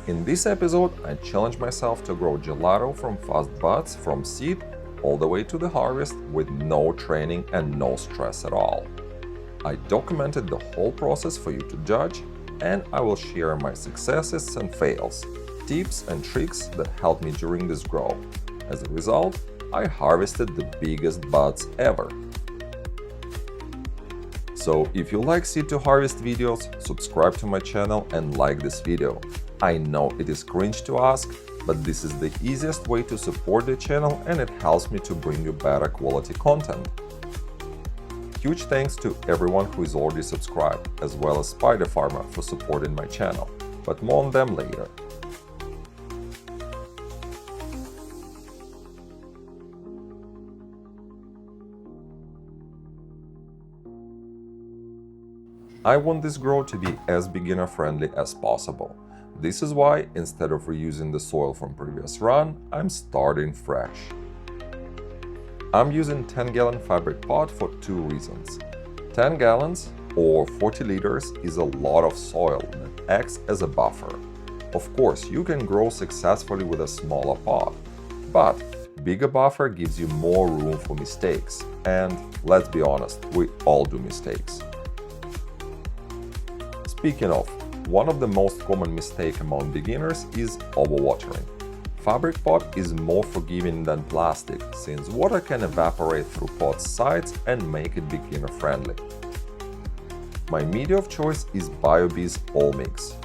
In this episode, I challenge myself to grow gelato from Fast Buds from seed all the way to the harvest with no training and no stress at all. I documented the whole process for you to judge, and I will share my successes and fails, tips and tricks that helped me during this grow. As a result, I harvested the biggest buds ever. So if you like seed to harvest videos, subscribe to my channel and like this video. I know it is cringe to ask, but this is the easiest way to support the channel and it helps me to bring you better quality content. Huge thanks to everyone who is already subscribed, as well as Spider Pharma for supporting my channel, but more on them later. I want this grow to be as beginner-friendly as possible. This is why, instead of reusing the soil from previous run, I'm starting fresh. I'm using 10-gallon fabric pot for two reasons. 10 gallons, or 40 liters, is a lot of soil that acts as a buffer. Of course, you can grow successfully with a smaller pot, but bigger buffer gives you more room for mistakes. And let's be honest, we all do mistakes. Speaking of, one of the most common mistakes among beginners is overwatering. Fabric pot is more forgiving than plastic, since water can evaporate through pot's sides and make it beginner-friendly. My media of choice is BioBee's All Mix.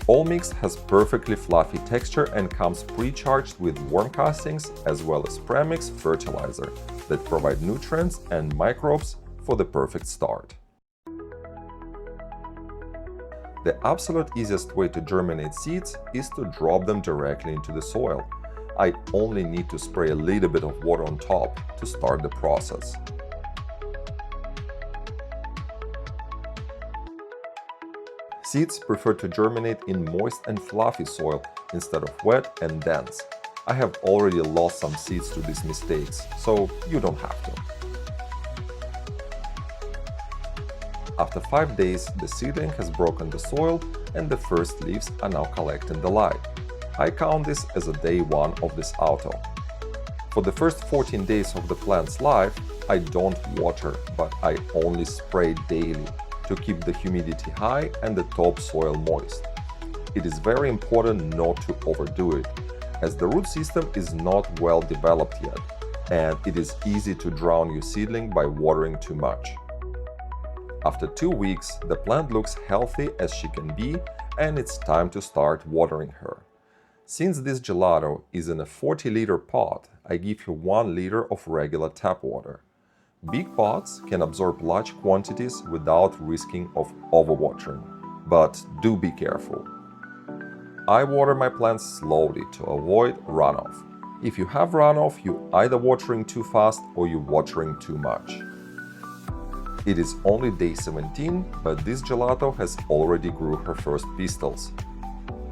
All Mix has perfectly fluffy texture and comes pre-charged with worm castings as well as premix fertilizer that provide nutrients and microbes for the perfect start. The absolute easiest way to germinate seeds is to drop them directly into the soil. I only need to spray a little bit of water on top to start the process. Seeds prefer to germinate in moist and fluffy soil instead of wet and dense. I have already lost some seeds to these mistakes, so you don't have to. After 5 days, the seedling has broken the soil and the first leaves are now collecting the light. I count this as a day 1 of this auto. For the first 14 days of the plant's life, I don't water, but I only spray daily to keep the humidity high and the topsoil moist. It is very important not to overdo it, as the root system is not well developed yet, and it is easy to drown your seedling by watering too much. After 2 weeks, the plant looks healthy as she can be, and it's time to start watering her. Since this gelato is in a 40-liter pot, I give you 1 liter of regular tap water. Big pots can absorb large quantities without risking of overwatering, but do be careful. I water my plants slowly to avoid runoff. If you have runoff, you're either watering too fast or you're watering too much. It is only day 17, but this gelato has already grew her first pistils.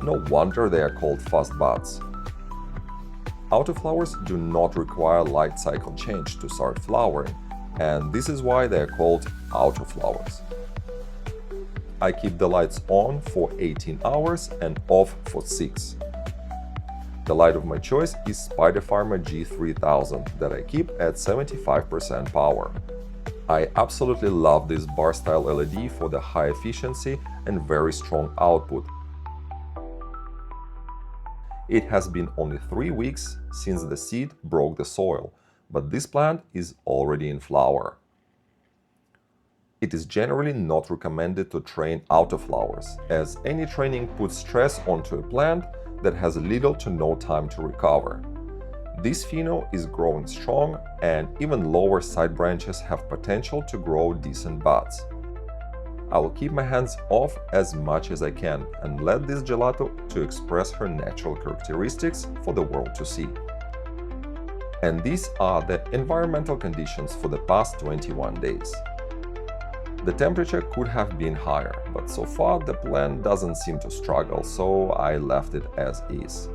No wonder they are called Fast Buds. Autoflowers do not require light cycle change to start flowering, and this is why they are called autoflowers. I keep the lights on for 18 hours and off for 6. The light of my choice is Spider Pharma G3000 that I keep at 75% power. I absolutely love this bar-style LED for the high efficiency and very strong output. It has been only 3 weeks since the seed broke the soil, but this plant is already in flower. It is generally not recommended to train autoflowers, as any training puts stress onto a plant that has little to no time to recover. This pheno is growing strong, and even lower side branches have potential to grow decent buds. I will keep my hands off as much as I can and let this gelato to express her natural characteristics for the world to see. And these are the environmental conditions for the past 21 days. The temperature could have been higher, but so far the plant doesn't seem to struggle, so I left it as is.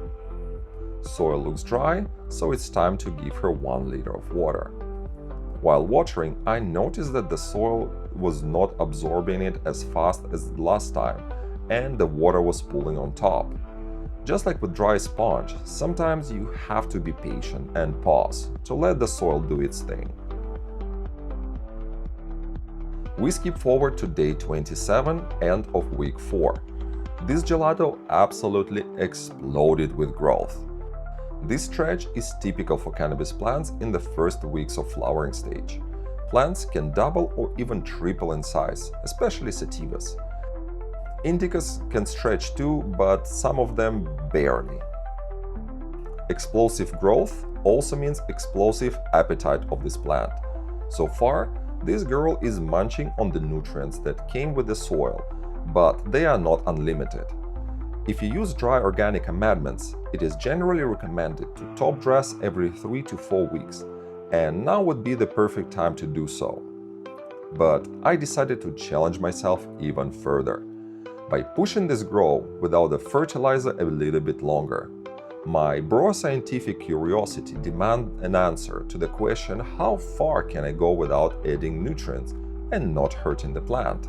Soil looks dry, so it's time to give her 1 liter of water. While watering, I noticed that the soil was not absorbing it as fast as last time, and the water was pooling on top. Just like with dry sponge, sometimes you have to be patient and pause to let the soil do its thing. We skip forward to day 27, end of week 4. This gelato absolutely exploded with growth. This stretch is typical for cannabis plants in the first weeks of flowering stage. Plants can double or even triple in size, especially sativas. Indicas can stretch too, but some of them barely. Explosive growth also means explosive appetite of this plant. So far, this girl is munching on the nutrients that came with the soil, but they are not unlimited. If you use dry organic amendments, it is generally recommended to top dress every 3 to 4 weeks, and now would be the perfect time to do so. But I decided to challenge myself even further by pushing this grow without the fertilizer a little bit longer. My broad scientific curiosity demanded an answer to the question, how far can I go without adding nutrients and not hurting the plant?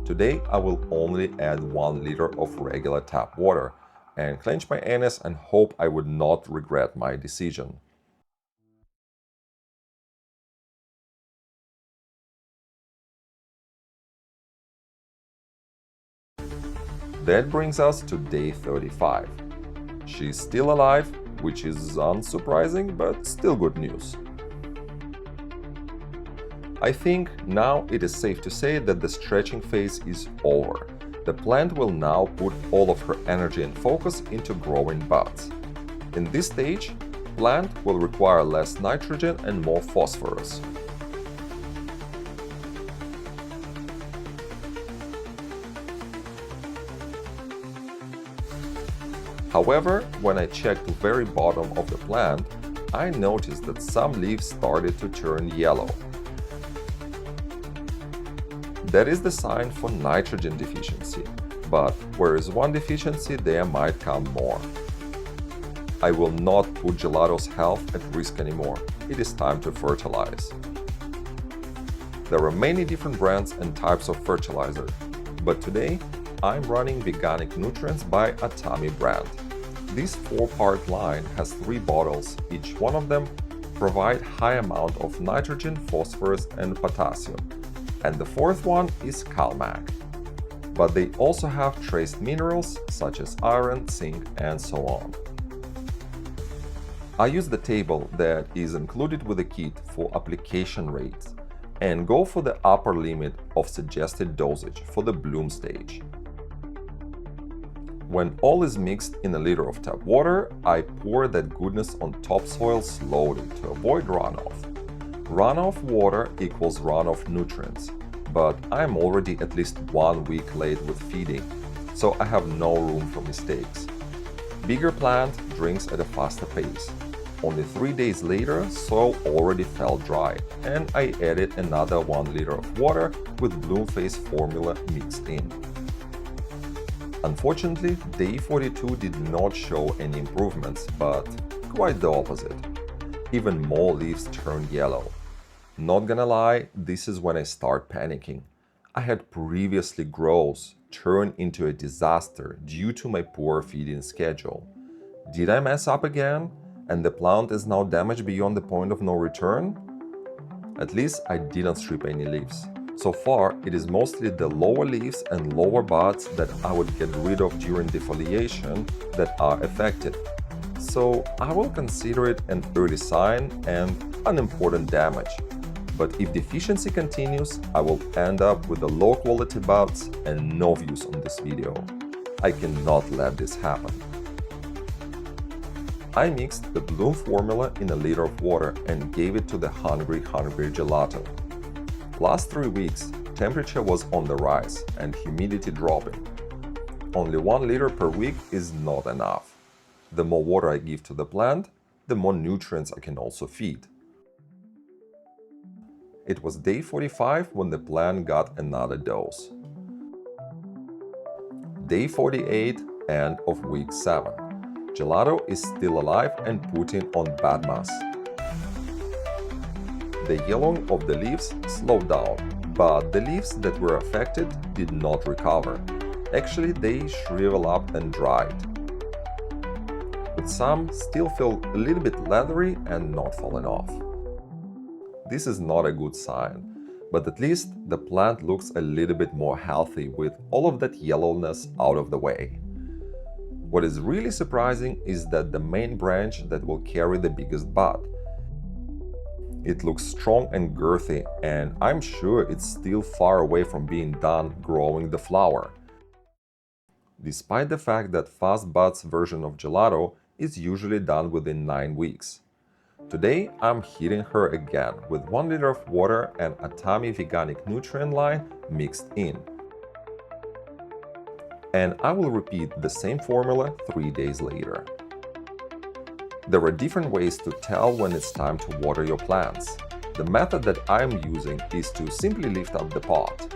Today I will only add 1 liter of regular tap water and clench my anus and hope I would not regret my decision. That brings us to day 35. She's still alive, which is unsurprising, but still good news. I think now it is safe to say that the stretching phase is over. The plant will now put all of her energy and focus into growing buds. In this stage, plant will require less nitrogen and more phosphorus. However, when I checked the very bottom of the plant, I noticed that some leaves started to turn yellow. That is the sign for nitrogen deficiency, but where is one deficiency, there might come more. I will not put gelato's health at risk anymore. It is time to fertilize. There are many different brands and types of fertilizer, but today I'm running Veganic Nutrients by Atami brand. This 4-part line has 3 bottles, each one of them provide high amount of nitrogen, phosphorus and potassium, and the 4th one is CalMag. But they also have trace minerals such as iron, zinc and so on. I use the table that is included with the kit for application rates and go for the upper limit of suggested dosage for the bloom stage. When all is mixed in a liter of tap water, I pour that goodness on topsoil slowly to avoid runoff. Runoff water equals runoff nutrients, but I'm already at least 1 week late with feeding, so I have no room for mistakes. Bigger plant drinks at a faster pace. Only 3 days later, soil already felt dry, and I added another 1 liter of water with bloom phase formula mixed in. Unfortunately, day 42 did not show any improvements, but quite the opposite. Even more leaves turned yellow. Not gonna lie, this is when I start panicking. I had previously growths turn into a disaster due to my poor feeding schedule. Did I mess up again? And the plant is now damaged beyond the point of no return? At least I didn't strip any leaves. So far, it is mostly the lower leaves and lower buds that I would get rid of during defoliation that are affected. So I will consider it an early sign and unimportant damage. But if deficiency continues, I will end up with the low quality buds and no views on this video. I cannot let this happen. I mixed the bloom formula in a liter of water and gave it to the hungry gelato. Last 3 weeks, temperature was on the rise and humidity dropping. Only 1 liter per week is not enough. The more water I give to the plant, the more nutrients I can also feed. It was day 45 when the plant got another dose. Day 48, end of week 7. Gelato is still alive and putting on bad mass. The yellowing of the leaves slowed down, but the leaves that were affected did not recover. Actually, they shriveled up and dried. But some still feel a little bit leathery and not falling off. This is not a good sign, but at least the plant looks a little bit more healthy with all of that yellowness out of the way. What is really surprising is that the main branch that will carry the biggest bud. It looks strong and girthy, and I'm sure it's still far away from being done growing the flower. Despite the fact that Fast Buds version of gelato is usually done within 9 weeks. Today I'm heating her again with 1 liter of water and Atami Veganic nutrient line mixed in. And I will repeat the same formula 3 days later. There are different ways to tell when it's time to water your plants. The method that I'm using is to simply lift up the pot.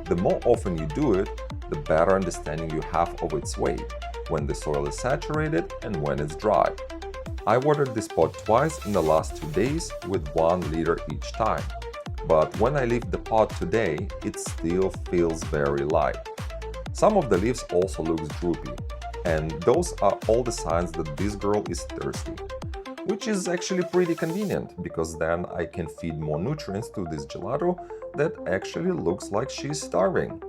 The more often you do it, the better understanding you have of its weight, when the soil is saturated and when it's dry. I watered this pot twice in the last 2 days with 1 liter each time. But when I lift the pot today, it still feels very light. Some of the leaves also look droopy, and those are all the signs that this girl is thirsty. Which is actually pretty convenient, because then I can feed more nutrients to this gelato that actually looks like she's starving.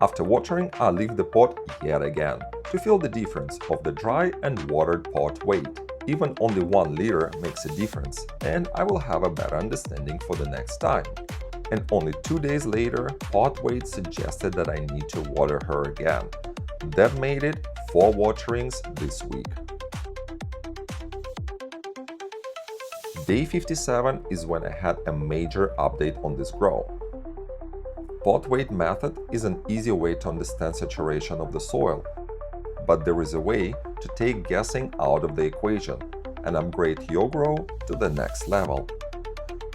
After watering, I leave the pot yet again to feel the difference of the dry and watered pot weight. Even only 1 liter makes a difference, and I will have a better understanding for the next time. And only 2 days later, pot weight suggested that I need to water her again. That made it 4 waterings this week. Day 57 is when I had a major update on this grow. Pot weight method is an easy way to understand saturation of the soil, but there is a way to take guessing out of the equation and upgrade your grow to the next level.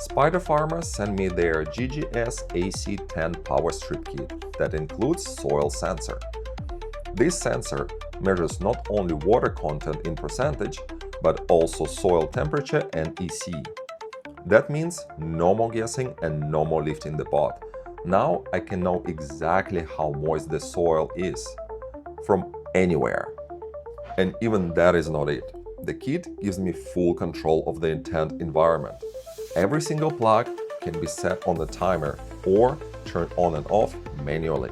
Spider Pharma sent me their GGS AC10 Power Strip Kit that includes soil sensor. This sensor measures not only water content in percentage, but also soil temperature and EC. That means no more guessing and no more lifting the pot. Now I can know exactly how moist the soil is, from anywhere. And even that is not it. The kit gives me full control of the intent environment. Every single plug can be set on the timer or turned on and off manually.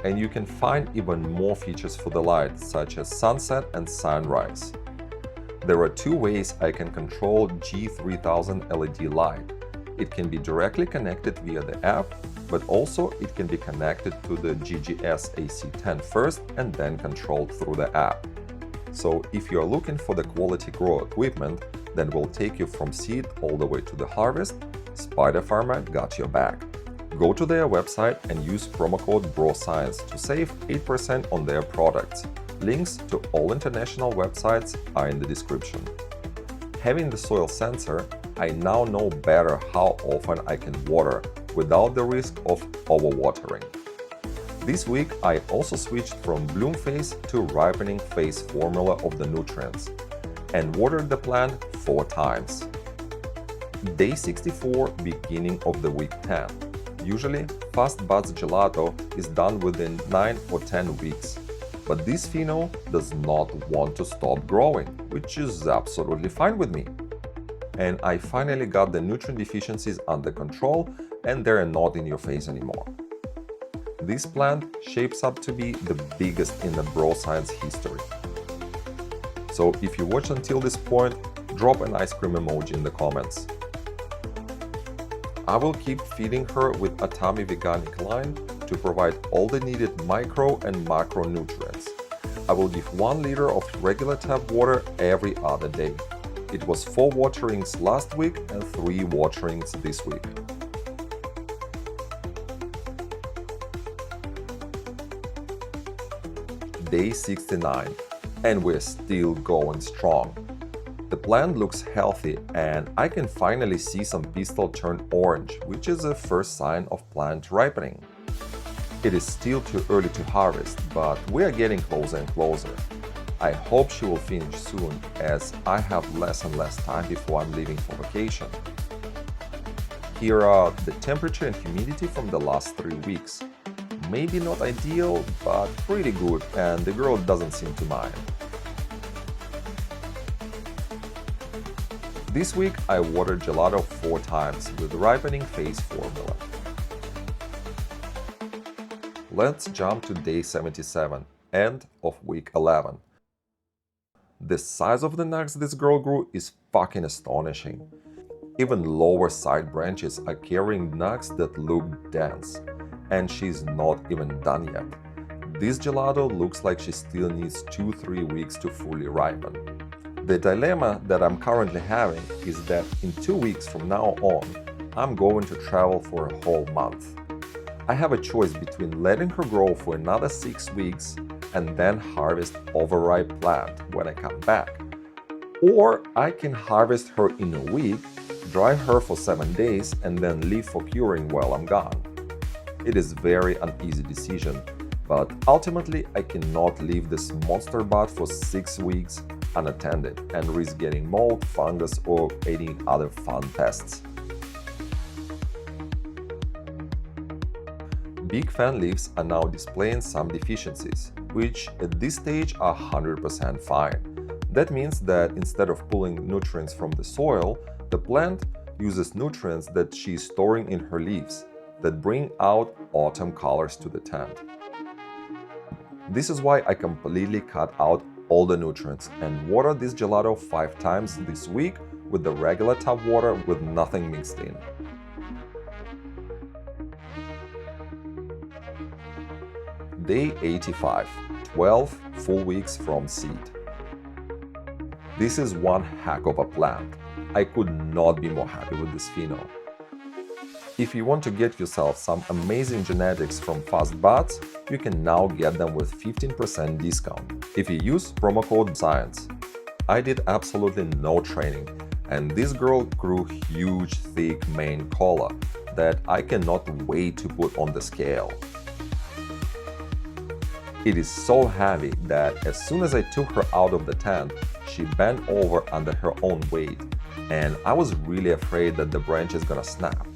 And you can find even more features for the light, such as sunset and sunrise. There are 2 ways I can control G3000 LED light. It can be directly connected via the app, but also it can be connected to the GGS AC10 first and then controlled through the app. So if you're looking for the quality grow equipment that will take you from seed all the way to the harvest, Spider Pharma got your back. Go to their website and use promo code BROSCIENCE to save 8% on their products. Links to all international websites are in the description. Having the soil sensor, I now know better how often I can water without the risk of overwatering. This week I also switched from bloom phase to ripening phase formula of the nutrients and watered the plant 4 times. Day 64, beginning of the week 10. Usually, Fast Buds Gelato is done within 9 or 10 weeks. But this pheno does not want to stop growing, which is absolutely fine with me. And I finally got the nutrient deficiencies under control, and they're not in your face anymore. This plant shapes up to be the biggest in the Bro Science history. So if you watched until this point, drop an ice cream emoji in the comments. I will keep feeding her with Atami Veganic line to provide all the needed micro and macronutrients. I will give 1 liter of regular tap water every other day. It was 4 waterings last week and 3 waterings this week. Day 69, and we're still going strong. The plant looks healthy, and I can finally see some pistil turn orange, which is a first sign of plant ripening. It is still too early to harvest, but we are getting closer and closer. I hope she will finish soon, as I have less and less time before I'm leaving for vacation. Here are the temperature and humidity from the last 3 weeks. Maybe not ideal, but pretty good, and the girl doesn't seem to mind. This week I watered gelato 4 times with Ripening phase formula. Let's jump to day 77, end of week 11. The size of the nugs this girl grew is fucking astonishing. Even lower side branches are carrying nugs that look dense, and she's not even done yet. This gelato looks like she still needs 2-3 weeks to fully ripen. The dilemma that I'm currently having is that in 2 weeks from now on, I'm going to travel for a whole month. I have a choice between letting her grow for another 6 weeks and then harvest overripe plant when I come back. Or I can harvest her in a week, dry her for 7 days, and then leave for curing while I'm gone. It is very uneasy decision, but ultimately I cannot leave this monster bud for 6 weeks unattended and risk getting mold, fungus, or any other fun pests. Big fan leaves are now displaying some deficiencies, which at this stage are 100% fine. That means that instead of pulling nutrients from the soil, the plant uses nutrients that she is storing in her leaves that bring out autumn colors to the tent. This is why I completely cut out all the nutrients and water this gelato 5 times this week with the regular tap water with nothing mixed in. Day 85, 12 full weeks from seed. This is one heck of a plant. I could not be more happy with this pheno. If you want to get yourself some amazing genetics from Fast Buds, you can now get them with 15% discount if you use promo code SCIENCE. I did absolutely no training, and this girl grew huge, thick main collar that I cannot wait to put on the scale. It is so heavy that as soon as I took her out of the tent, she bent over under her own weight, and I was really afraid that the branch is gonna snap.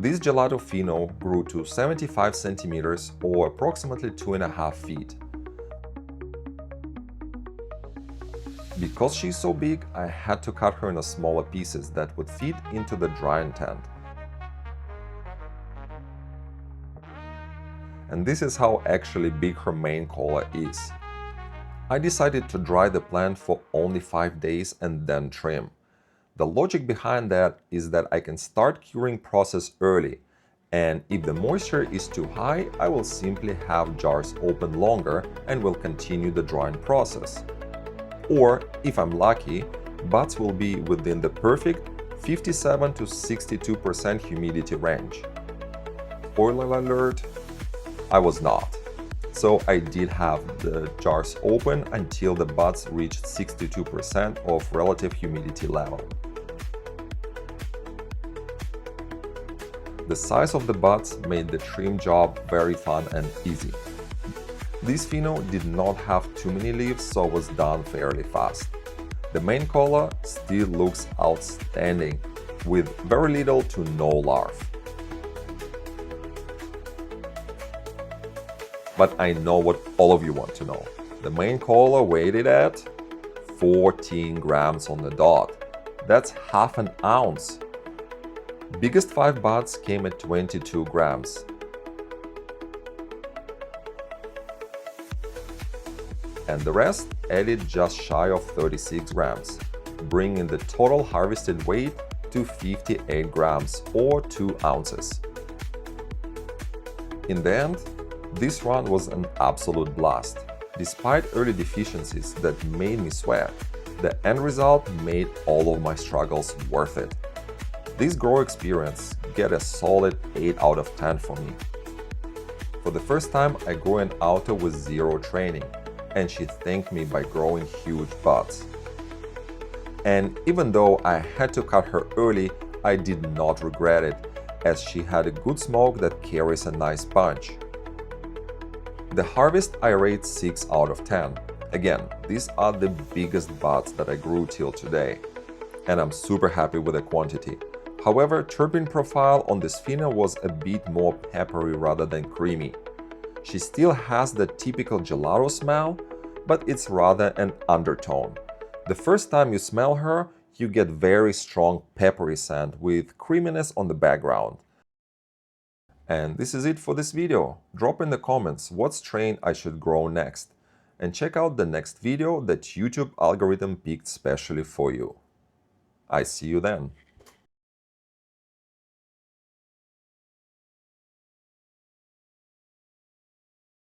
This gelato pheno grew to 75 centimeters or approximately 2.5 feet. Because she's so big, I had to cut her into smaller pieces that would fit into the drying tent. And this is how actually big her main collar is. I decided to dry the plant for only 5 days and then trim. The logic behind that is that I can start curing process early, and if the moisture is too high, I will simply have jars open longer and will continue the drying process. Or, if I'm lucky, buds will be within the perfect 57 to 62% humidity range. Spoiler alert, I was not. So I did have the jars open until the buds reached 62% of relative humidity level. The size of the buds made the trim job very fun and easy. This pheno did not have too many leaves, so was done fairly fast. The main collar still looks outstanding, with very little to no larvae. But I know what all of you want to know. The main collar weighed at 14 grams on the dot. That's half an ounce. Biggest 5 buds came at 22 grams. And the rest added just shy of 36 grams, bringing the total harvested weight to 58 grams or 2 ounces. In the end, this run was an absolute blast. Despite early deficiencies that made me sweat, the end result made all of my struggles worth it. This grow experience get a solid 8 out of 10 for me. For the first time, I grew an auto with zero training, and she thanked me by growing huge buds. And even though I had to cut her early, I did not regret it, as she had a good smoke that carries a nice punch. The harvest I rate 6 out of 10. Again, these are the biggest buds that I grew till today, and I'm super happy with the quantity. However, terpene profile on this pheno was a bit more peppery rather than creamy. She still has the typical gelato smell, but it's rather an undertone. The first time you smell her, you get very strong peppery scent with creaminess on the background. And this is it for this video. Drop in the comments what strain I should grow next, and check out the next video that YouTube algorithm picked specially for you. I see you then.